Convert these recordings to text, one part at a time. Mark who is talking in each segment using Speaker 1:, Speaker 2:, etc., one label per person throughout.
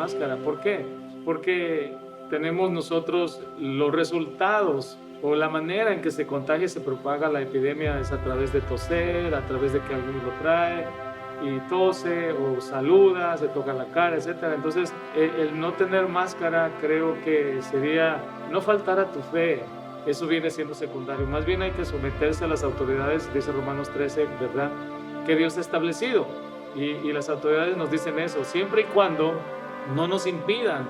Speaker 1: máscara. ¿Por qué? Porque tenemos nosotros los resultados o la manera en que se contagia y se propaga la epidemia es a través de toser, a través de que alguno lo trae y tose o saluda, se toca la cara, etcétera. Entonces, el no tener máscara creo que sería no faltar a tu fe. Eso viene siendo secundario. Más bien hay que someterse a las autoridades, dice Romanos 13, ¿verdad?, que Dios ha establecido. Y las autoridades nos dicen eso, siempre y cuando no nos impidan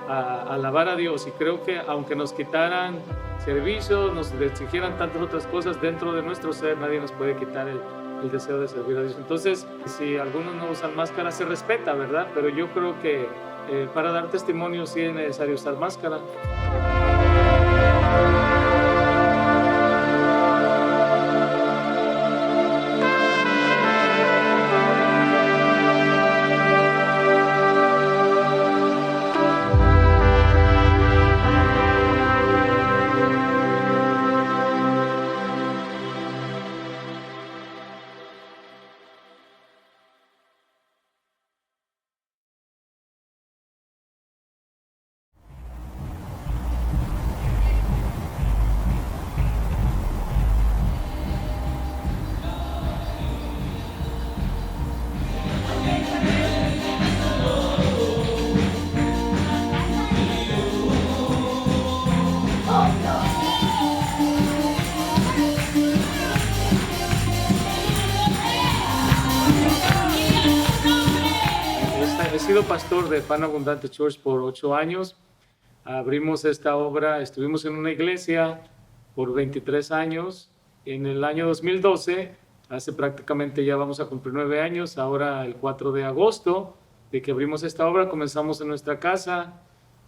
Speaker 1: a alabar a Dios. Y creo que aunque nos quitaran servicios, nos exigieran tantas otras cosas, dentro de nuestro ser nadie nos puede quitar el deseo de servir a Dios. Entonces, si algunos no usan máscara, se respeta, ¿verdad? Pero yo creo que para dar testimonio sí es necesario usar máscara. He sido pastor de Pan Abundante Church por 8 años. Abrimos esta obra, estuvimos en una iglesia por 23 años. En el año 2012, hace prácticamente ya vamos a cumplir 9 años, ahora el 4 de agosto de que abrimos esta obra, comenzamos en nuestra casa,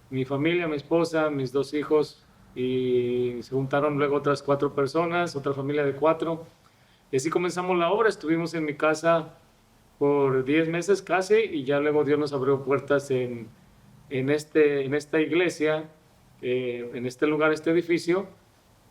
Speaker 1: mi familia, mi esposa, mis 2 hijos, y se juntaron luego otras 4 personas, otra familia de 4. Y así comenzamos la obra. Estuvimos en mi casa por 10 meses casi, y ya luego Dios nos abrió puertas en esta iglesia, en este lugar, este edificio,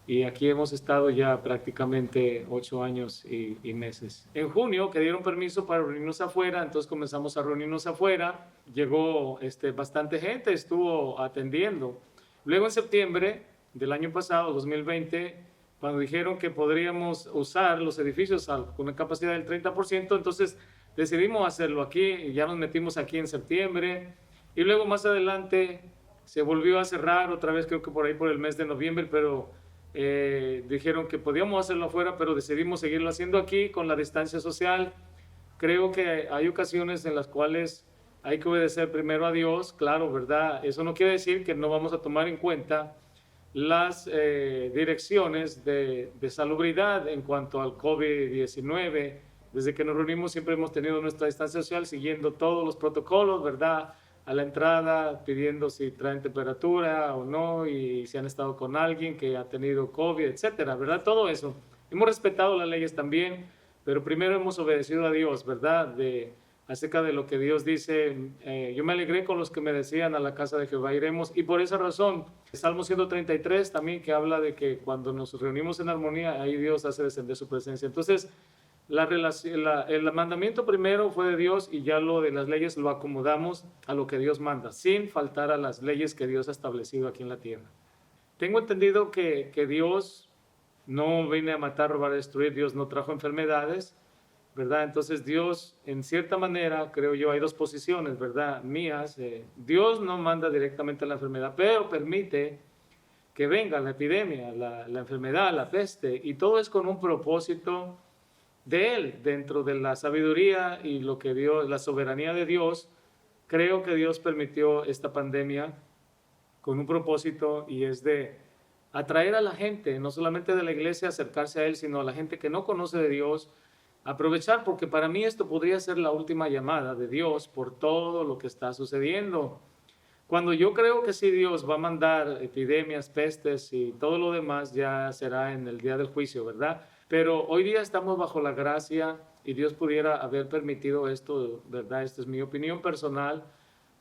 Speaker 1: y aquí hemos estado ya prácticamente 8 años y meses. En junio que dieron permiso para reunirnos afuera, entonces comenzamos a reunirnos afuera, llegó bastante gente, estuvo atendiendo. Luego en septiembre del año pasado, 2020, cuando dijeron que podríamos usar los edificios con una capacidad del 30%, entonces decidimos hacerlo aquí, y ya nos metimos aquí en septiembre, y luego más adelante se volvió a cerrar otra vez, creo que por ahí por el mes de noviembre, pero dijeron que podíamos hacerlo afuera, pero decidimos seguirlo haciendo aquí con la distancia social. Creo que hay ocasiones en las cuales hay que obedecer primero a Dios, claro, ¿verdad? Eso no quiere decir que no vamos a tomar en cuenta las direcciones de salubridad en cuanto al COVID-19. Desde que nos reunimos siempre hemos tenido nuestra distancia social, siguiendo todos los protocolos, ¿verdad? A la entrada, pidiendo si traen temperatura o no, y si han estado con alguien que ha tenido COVID, etcétera, ¿verdad? Todo eso. Hemos respetado las leyes también, pero primero hemos obedecido a Dios, ¿verdad? Acerca de lo que Dios dice. Yo me alegré con los que me decían: a la casa de Jehová iremos, y por esa razón, Salmo 133 también, que habla de que cuando nos reunimos en armonía, ahí Dios hace descender su presencia. Entonces, el mandamiento primero fue de Dios, y ya lo de las leyes lo acomodamos a lo que Dios manda, sin faltar a las leyes que Dios ha establecido aquí en la tierra. Tengo entendido que Dios no viene a matar, robar, destruir. Dios no trajo enfermedades, ¿verdad? Entonces Dios, en cierta manera, creo yo, hay 2 posiciones, ¿verdad?, mías. Dios no manda directamente la enfermedad, pero permite que venga la epidemia, la enfermedad, la peste, y todo es con un propósito de Él, dentro de la sabiduría y lo que Dios, la soberanía de Dios. Creo que Dios permitió esta pandemia con un propósito, y es de atraer a la gente, no solamente de la iglesia, acercarse a Él, sino a la gente que no conoce de Dios, aprovechar, porque para mí esto podría ser la última llamada de Dios por todo lo que está sucediendo. Cuando yo creo que sí, Dios va a mandar epidemias, pestes y todo lo demás, ya será en el día del juicio, ¿verdad? Pero hoy día estamos bajo la gracia, y Dios pudiera haber permitido esto, ¿verdad? Esta es mi opinión personal,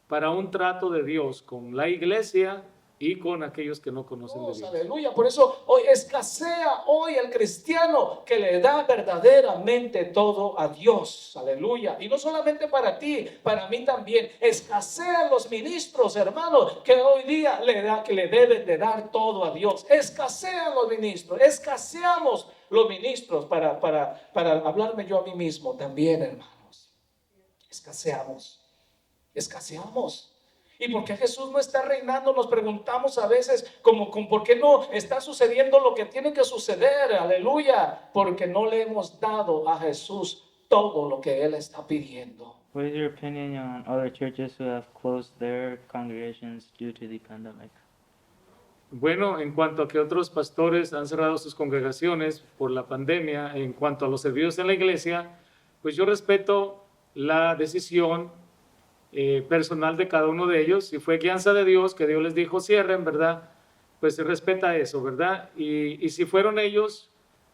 Speaker 1: para un trato de Dios con la iglesia y con aquellos que no conocen de
Speaker 2: Dios,
Speaker 1: Dios.
Speaker 2: aleluya. Por eso hoy escasea hoy el cristiano que le da verdaderamente todo a Dios, aleluya. Y no solamente para ti, para mí también. Escasean los ministros, hermanos, que hoy día que le deben de dar todo a Dios. Escasean los ministros, escaseamos los ministros para hablarme yo a mí mismo también, hermanos. Escaseamos. ¿Y por qué Jesús no está reinando? Nos preguntamos a veces ¿por qué no está sucediendo lo que tiene que suceder? Aleluya. Porque no le hemos dado a Jesús todo lo que Él está pidiendo.
Speaker 3: What is your opinion on other churches who have closed their congregations due to the pandemic?
Speaker 1: Bueno, en cuanto a que otros pastores han cerrado sus congregaciones por la pandemia, en cuanto a los servicios en la iglesia, pues yo respeto la decisión personal de cada uno de ellos. Si fue guianza de Dios, que Dios les dijo cierren, ¿verdad? Pues se respeta eso, ¿verdad? Y si fueron ellos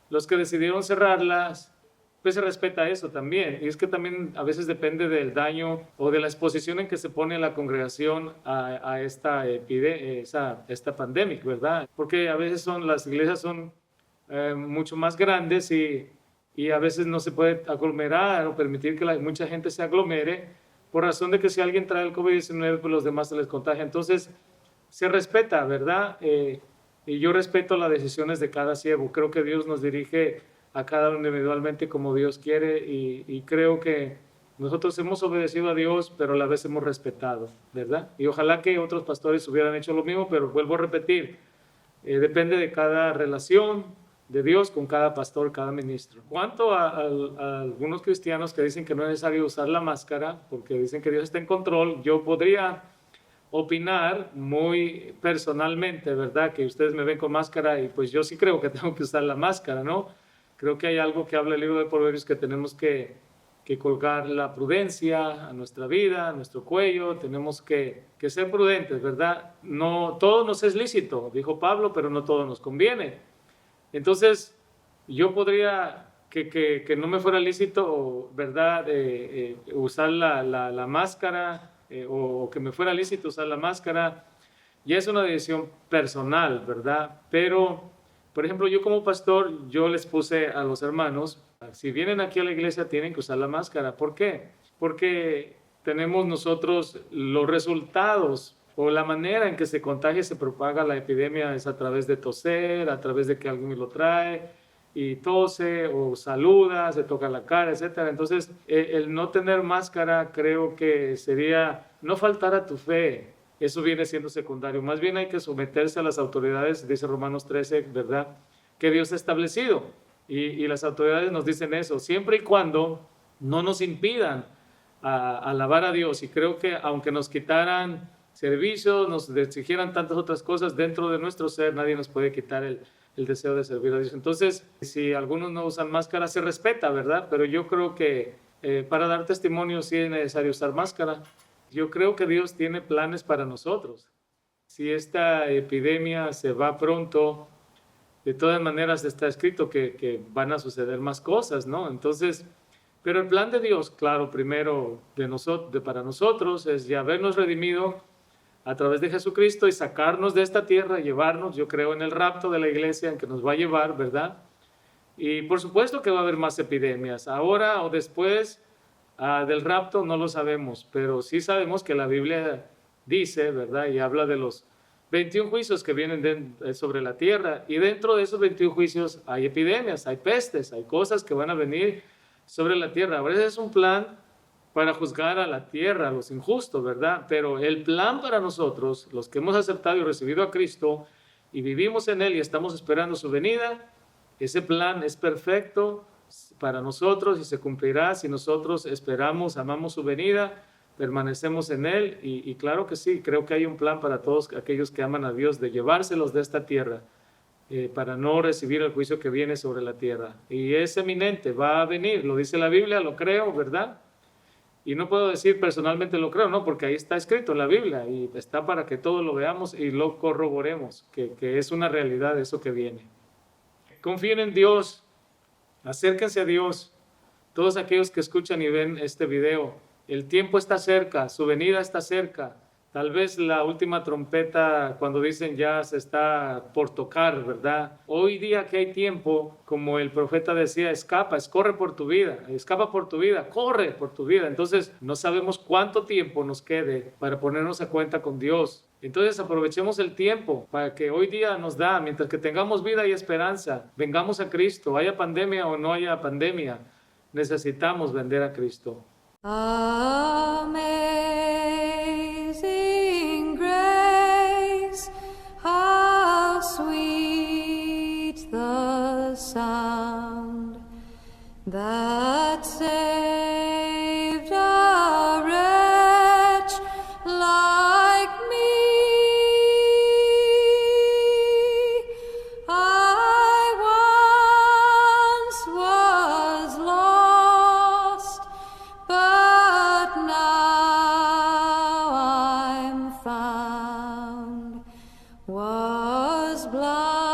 Speaker 1: los que decidieron cerrarlas, pues se respeta eso también. Y es que también a veces depende del daño o de la exposición en que se pone la congregación a esta pandemia, ¿verdad? Porque a veces las iglesias son mucho más grandes y a veces no se puede aglomerar o permitir que mucha gente se aglomere por razón de que si alguien trae el COVID-19, pues los demás se les contagia. Entonces, se respeta, ¿verdad? Y yo respeto las decisiones de cada siervo. Creo que Dios nos dirige a cada uno individualmente como Dios quiere y creo que nosotros hemos obedecido a Dios, pero a la vez hemos respetado, ¿verdad? Y ojalá que otros pastores hubieran hecho lo mismo, pero vuelvo a repetir, depende de cada relación de Dios con cada pastor, cada ministro. Cuanto a algunos cristianos que dicen que no es necesario usar la máscara porque dicen que Dios está en control, yo podría opinar muy personalmente, ¿verdad? Que ustedes me ven con máscara y pues yo sí creo que tengo que usar la máscara, ¿no? Creo que hay algo que habla el libro de Proverbios que tenemos que colgar la prudencia a nuestra vida, a nuestro cuello, tenemos que ser prudentes, ¿verdad? No, todo nos es lícito, dijo Pablo, pero no todo nos conviene. Entonces, yo podría que no me fuera lícito, ¿verdad? Usar la máscara o que me fuera lícito usar la máscara, ya es una decisión personal, ¿verdad? Pero, por ejemplo, yo como pastor, yo les puse a los hermanos, si vienen aquí a la iglesia tienen que usar la máscara. ¿Por qué? Porque tenemos nosotros los resultados o la manera en que se contagia y se propaga la epidemia es a través de toser, a través de que alguien lo trae y tose o saluda, se toca la cara, etc. Entonces, el no tener máscara creo que sería no faltar a tu fe. Eso viene siendo secundario. Más bien hay que someterse a las autoridades, dice Romanos 13, ¿verdad? Que Dios ha establecido. Y las autoridades nos dicen eso, siempre y cuando no nos impidan alabar a Dios. Y creo que aunque nos quitaran servicios, nos exigieran tantas otras cosas, dentro de nuestro ser nadie nos puede quitar el deseo de servir a Dios. Entonces, si algunos no usan máscara, se respeta, ¿verdad? Pero yo creo que para dar testimonio sí es necesario usar máscara. Yo creo que Dios tiene planes para nosotros. Si esta epidemia se va pronto, de todas maneras está escrito que van a suceder más cosas, ¿no? Entonces, pero el plan de Dios, claro, primero para nosotros es ya habernos redimido a través de Jesucristo y sacarnos de esta tierra, llevarnos, yo creo en el rapto de la iglesia en que nos va a llevar, ¿verdad? Y por supuesto que va a haber más epidemias, ahora o después del rapto no lo sabemos, pero sí sabemos que la Biblia dice, ¿verdad? Y habla de los 21 juicios que vienen sobre la tierra y dentro de esos 21 juicios hay epidemias, hay pestes, hay cosas que van a venir sobre la tierra. Ahora ese es un plan para juzgar a la tierra, a los injustos, ¿verdad? Pero el plan para nosotros, los que hemos aceptado y recibido a Cristo y vivimos en Él y estamos esperando su venida, ese plan es perfecto para nosotros y se cumplirá si nosotros esperamos, amamos su venida, permanecemos en Él y claro que sí, creo que hay un plan para todos aquellos que aman a Dios de llevárselos de esta tierra para no recibir el juicio que viene sobre la tierra. Y es eminente, va a venir, lo dice la Biblia, lo creo, ¿verdad? Y no puedo decir personalmente lo creo, no, porque ahí está escrito en la Biblia y está para que todos lo veamos y lo corroboremos, que es una realidad eso que viene. Confíen en Dios, acérquense a Dios, todos aquellos que escuchan y ven este video. El tiempo está cerca, su venida está cerca. Tal vez la última trompeta cuando dicen ya se está por tocar, ¿verdad? Hoy día que hay tiempo, como el profeta decía, corre por tu vida, escapa por tu vida, corre por tu vida. Entonces no sabemos cuánto tiempo nos quede para ponernos a cuenta con Dios. Entonces aprovechemos el tiempo para que hoy día nos da, mientras que tengamos vida y esperanza, vengamos a Cristo, haya pandemia o no haya pandemia, necesitamos vender a Cristo.
Speaker 4: Amazing grace, how sweet the sound that saved a wretch like me. I once was lost, but now I'm found, was blind.